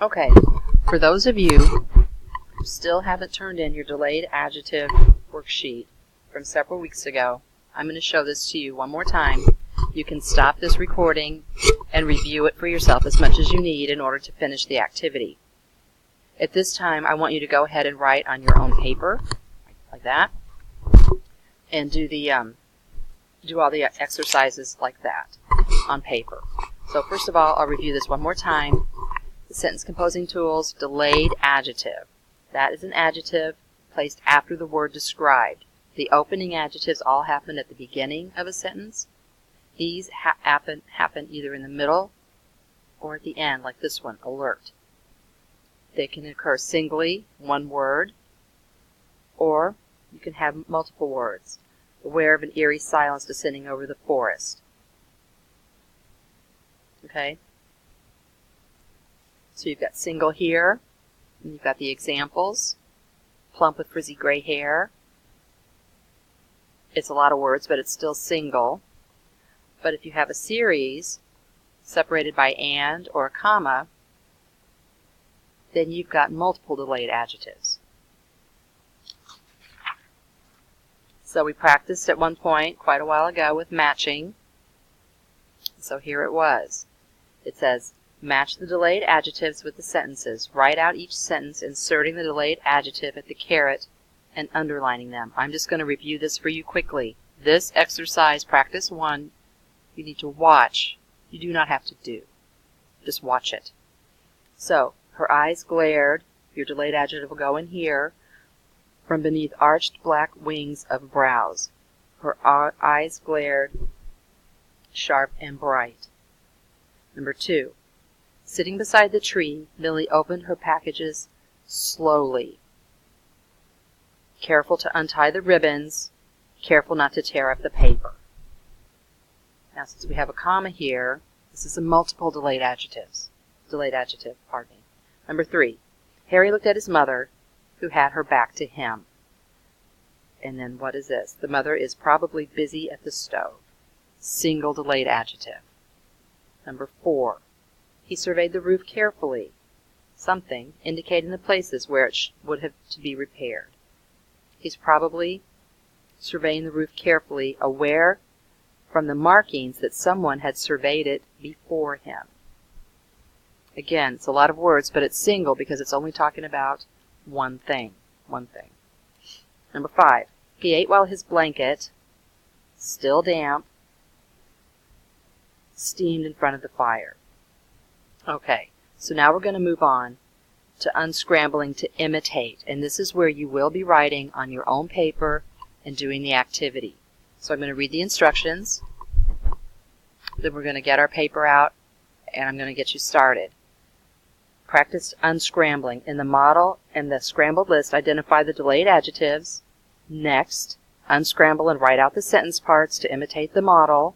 Okay, for those of you who still haven't turned in your delayed adjective worksheet from several weeks ago, I'm going to show this to you one more time. You can stop this recording and review it for yourself as much as you need in order to finish the activity. At this time, I want you to go ahead and write on your own paper, like that, and do all the exercises like that on paper. So first of all, I'll review this one more time. The sentence composing tools, delayed adjective. That is an adjective placed after the word described. The opening adjectives all happen at the beginning of a sentence. These happen either in the middle or at the end, like this one, alert. They can occur singly, one word, or you can have multiple words. Aware of an eerie silence descending over the forest. Okay? So you've got single here, and you've got the examples. Plump with frizzy gray hair. It's a lot of words, but it's still single. But if you have a series separated by and or a comma, then you've got multiple delayed adjectives. So we practiced at one point quite a while ago with matching. So here it was. It says, match the delayed adjectives with the sentences. Write out each sentence, inserting the delayed adjective at the caret and underlining them. I'm just going to review this for you quickly. This exercise, practice 1, you need to watch. You do not have to do. Just watch it. So, her eyes glared. Your delayed adjective will go in here. From beneath arched black wings of brows. Her eyes glared, sharp and bright. Number 2. Sitting beside the tree, Millie opened her packages slowly. Careful to untie the ribbons. Careful not to tear up the paper. Now, since we have a comma here, this is a multiple delayed adjectives. Delayed adjective, pardon me. Number 3. Harry looked at his mother, who had her back to him. And then what is this? The mother is probably busy at the stove. Single delayed adjective. Number 4. He surveyed the roof carefully. Something indicating the places where it would have to be repaired. He's probably surveying the roof carefully, aware from the markings that someone had surveyed it before him. Again, it's a lot of words, but it's single because it's only talking about one thing. One thing. Number 5. He ate while his blanket, still damp, steamed in front of the fire. Okay, so now we're going to move on to unscrambling to imitate. And this is where you will be writing on your own paper and doing the activity. So I'm going to read the instructions. Then we're going to get our paper out, and I'm going to get you started. Practice unscrambling. In the model and the scrambled list, identify the delayed adjectives. Next, unscramble and write out the sentence parts to imitate the model.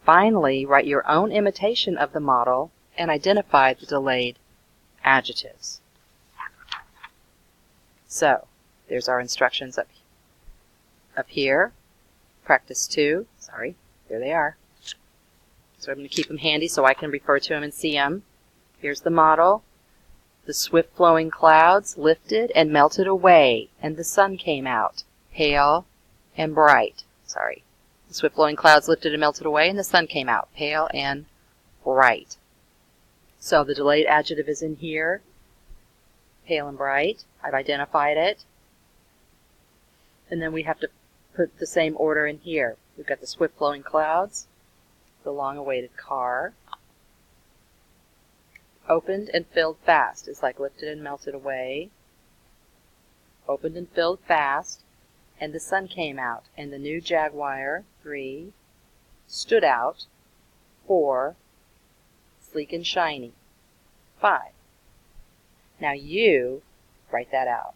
Finally, write your own imitation of the model and identify the delayed adjectives. So, there's our instructions up here. Practice 2. Sorry, there they are. So I'm going to keep them handy so I can refer to them and see them. Here's the model. The swift flowing clouds lifted and melted away, and the sun came out, pale and bright. Sorry. The swift flowing clouds lifted and melted away, and the sun came out, pale and bright. So the delayed adjective is in here, pale and bright. I've identified it. And then we have to put the same order in here. We've got the swift flowing clouds, the long-awaited car. Opened and filled fast is like lifted and melted away. Opened and filled fast, and the sun came out, and the new Jaguar, 3, stood out, 4, sleek and shiny, 5. Now you write that out.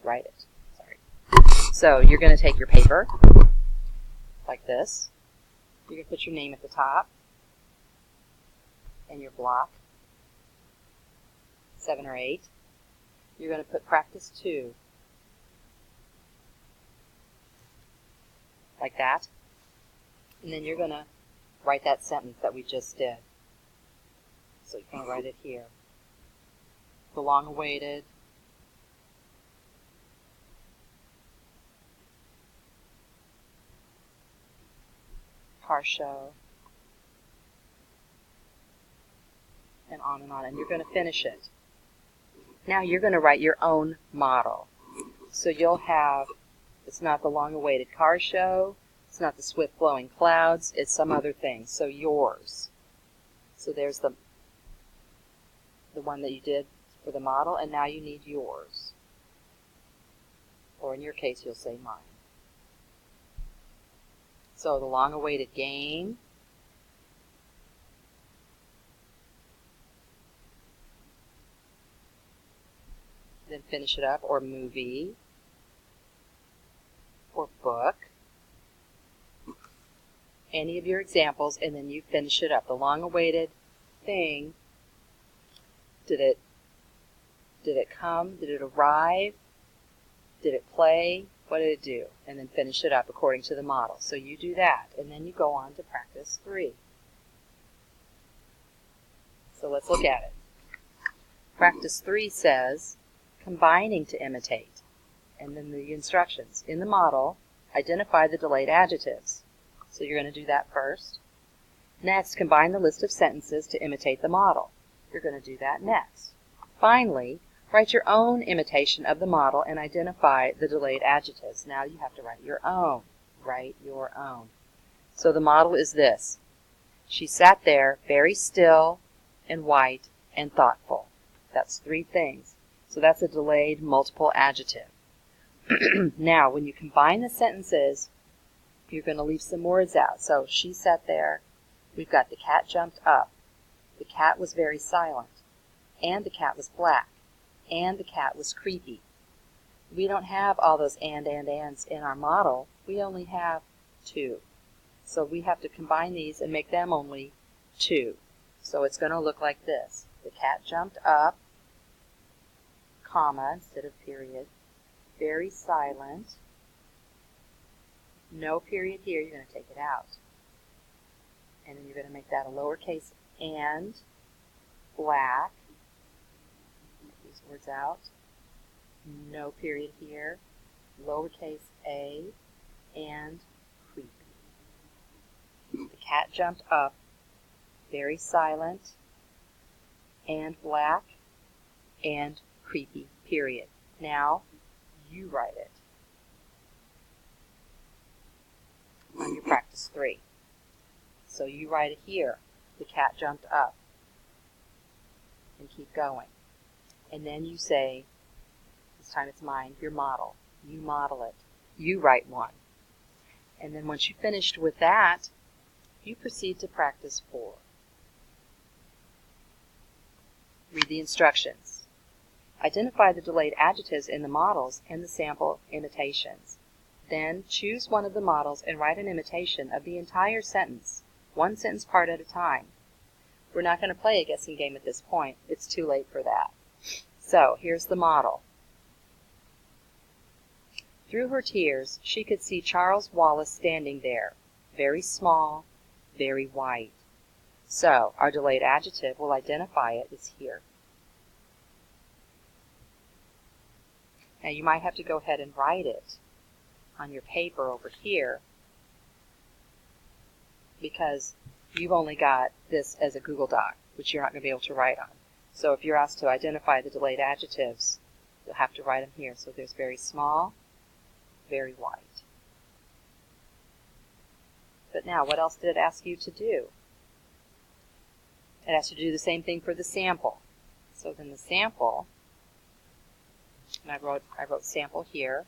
Write it. Sorry. So you're going to take your paper like this. You're going to put your name at the top and your block, 7 or 8. You're going to put practice 2 like that. And then you're going to write that sentence that we just did. So you can write it here. The long-awaited car show, and on, and you're going to finish it. Now you're going to write your own model. So you'll have, it's not the long-awaited car show, it's not the swift-flowing clouds, it's some other thing. So yours. So there's the one that you did for the model, and now you need yours. Or in your case, you'll say mine. So the long-awaited game, then finish it up, or movie, or book, any of your examples, and then you finish it up. The long-awaited thing, did it come? Did it arrive? Did it play? What did it do? And then finish it up according to the model. So you do that, and then you go on to practice 3. So let's look at it. Practice 3 says, combining to imitate. And then the instructions. In the model, identify the delayed adjectives. So you're going to do that first. Next, combine the list of sentences to imitate the model. You're going to do that next. Finally, write your own imitation of the model and identify the delayed adjectives. Now you have to write your own. Write your own. So the model is this. She sat there very still and white and thoughtful. That's 3 things. So that's a delayed multiple adjective. Now, when you combine the sentences, you're going to leave some words out. So she sat there. We've got the cat jumped up. The cat was very silent. And the cat was black. And the cat was creepy. We don't have all those ands in our model. We only have 2. So we have to combine these and make them only 2. So it's going to look like this. The cat jumped up, comma instead of period, very silent, no period here, you're going to take it out. And then you're going to make that a lowercase and, black, take these words out, no period here, lowercase a, and creepy. The cat jumped up, very silent, and black, and creepy, period. Now, you write it on your practice 3. So you write it here, the cat jumped up, and keep going. And then you say, this time it's mine, your model. You model it. You write one. And then once you've finished with that, you proceed to practice 4. Read the instructions. Identify the delayed adjectives in the models and the sample imitations. Then choose one of the models and write an imitation of the entire sentence, one sentence part at a time. We're not going to play a guessing game at this point. It's too late for that. So here's the model. Through her tears, she could see Charles Wallace standing there, very small, very white. So our delayed adjective will identify it is here. Now you might have to go ahead and write it on your paper over here because you've only got this as a Google Doc, which you're not going to be able to write on. So if you're asked to identify the delayed adjectives, you'll have to write them here. So there's very small, very white. But now, what else did it ask you to do? It asked you to do the same thing for the sample. So then the sample, and I wrote sample here.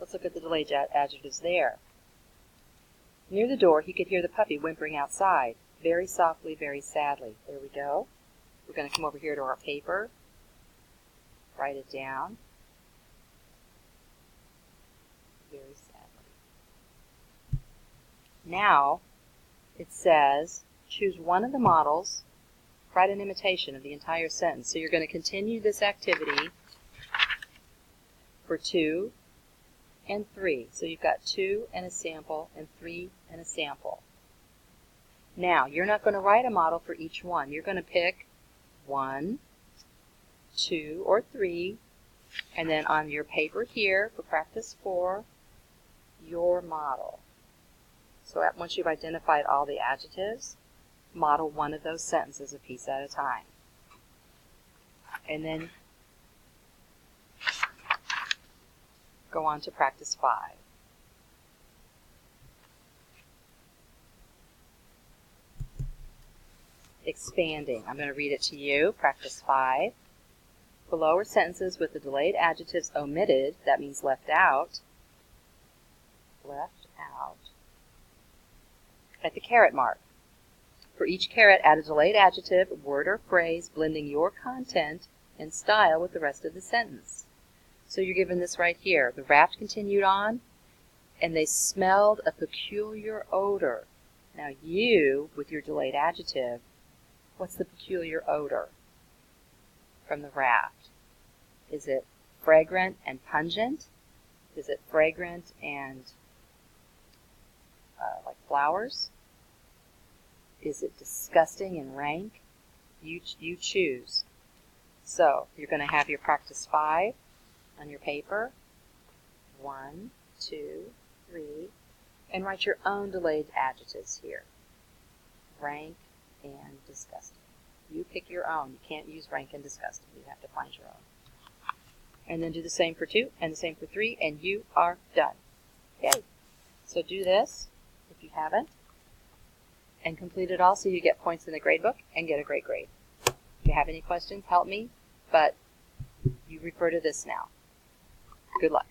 Let's look at the delayed adjectives there. Near the door, he could hear the puppy whimpering outside, very softly, very sadly. There we go. We're going to come over here to our paper, write it down. Very sadly. Now, it says, choose one of the models, write an imitation of the entire sentence. So you're going to continue this activity for 2 and 3. So you've got 2 and a sample and 3 and a sample. Now, you're not going to write a model for each one. You're going to pick 1, 2, or 3, and then on your paper here for practice 4, your model. So once you've identified all the adjectives, model one of those sentences a piece at a time. And then go on to practice 5. Expanding. I'm going to read it to you. Practice 5. Below are sentences with the delayed adjectives omitted. That means left out. Left out. At the caret mark. For each caret, add a delayed adjective, word, or phrase, blending your content and style with the rest of the sentence. So you're given this right here. The raft continued on, and they smelled a peculiar odor. Now you, with your delayed adjective, what's the peculiar odor from the raft? Is it fragrant and pungent? Is it fragrant and like flowers? Is it disgusting and rank? You choose. So you're going to have your practice 5 on your paper. 1, 2, 3, and write your own delayed adjectives here. Rank and disgusting. You pick your own. You can't use rank and disgusting. You have to find your own. And then do the same for 2 and the same for 3, and you are done. Okay. So do this if you haven't, and complete it all so you get points in the grade book and get a great grade. If you have any questions, help me, but you refer to this now. Good luck.